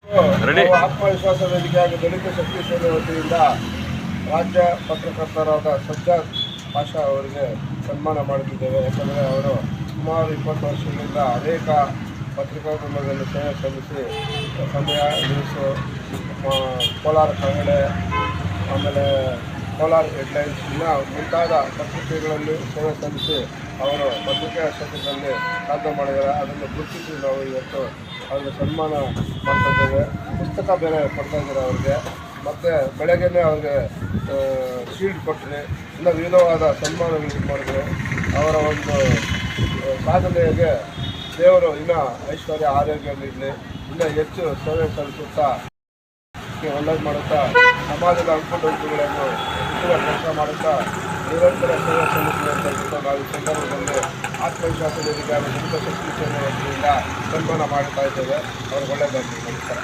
ಆತ್ಮವಿಶ್ವಾಸ ವೇದಿಕೆ ಹಾಗೂ ದಲಿತ ಶಕ್ತಿ ಸೇನೆ ವತಿಯಿಂದ ರಾಜ್ಯ ಪತ್ರಕರ್ತರಾದ ಸಜ್ಜಾದ್ ಪಾಷಾ ಅವರಿಗೆ ಸನ್ಮಾನ ಮಾಡುತ್ತಿದ್ದೇವೆ. ಯಾಕಂದರೆ ಅವರು ಸುಮಾರು 20 ವರ್ಷಗಳಿಂದ ಅನೇಕ ಪತ್ರಿಕೋದ್ಯಮದಲ್ಲಿ ಸೇವೆ ಸಲ್ಲಿಸಿ ಸಮಯ ನ್ಯೂಸು, ಕೋಲಾರ ಕನ್ನಡ, ಆಮೇಲೆ ಕೋಲಾರ ಹೆಡ್ಲೈನ್ಸ್ ಮುಂತಾದ ಪತ್ರಿಕೆಗಳಲ್ಲಿ ಸೇವೆ ಸಲ್ಲಿಸಿ ಅವರು ಪತ್ರಿಕಾ ಕ್ಷೇತ್ರದಲ್ಲಿ ಸಾಧನೆ ಮಾಡಿದ್ದಾರೆ. ಅದನ್ನು ಗುರುತಿಸಿ ನಾವು ಇವತ್ತು ಅವ್ರಿಗೆ ಸನ್ಮಾನ ಮಾಡ್ತಾಯಿದ್ದೇವೆ. ಪುಸ್ತಕ ಬೇರೆ ಕೊಡ್ತಾಯಿದ್ದಾರೆ ಅವ್ರಿಗೆ, ಮತ್ತು ಬೆಳಗ್ಗೆನೇ ಅವ್ರಿಗೆ ಶೀಲ್ಡ್ ಕೊಟ್ಟರೆ ಇಲ್ಲ ವಿವಿಧವಾದ ಸನ್ಮಾನಗಳು ಮಾಡಿದ್ರೆ ಅವರ ಒಂದು ಸಾಧನೆಗೆ ದೇವರು ಇನ್ನೂ ಐಶ್ವರ್ಯ ಆರೋಗ್ಯ ನೀಡಲಿ, ಇನ್ನೂ ಹೆಚ್ಚು ಸೇವೆ ಸಲ್ಲಿಸುತ್ತಾ ಒಳ್ಳೇದು ಮಾಡುತ್ತಾ ಸಮಾಜದ ಅಂಕುಡೊಂಕುಗಳನ್ನು ಹುಟ್ಟುವ ಕೆಲಸ ಮಾಡುತ್ತಾ ನಿರಂತರ ಸೇವೆ ಸಲ್ಲಿಸಲಿ ಅಂತ ಹೇಳ್ಬಿಟ್ಟು ನಾವು ಈ ಸಂದರ್ಭದಲ್ಲಿ ಆತ್ಮವಿಶ್ವಾಸ ವೇದಿಕೆ ಹಾಗೂ ದಲಿತ ಶಕ್ತಿ ಸೇನೆ ವತಿಯಿಂದ ಸನ್ಮಾನ ಮಾಡ್ತಾ ಇದ್ದೇವೆ. ಅವ್ರಿಗೆ ಒಳ್ಳೆಯದಾಗಲಿ. ನಮಸ್ಕಾರ.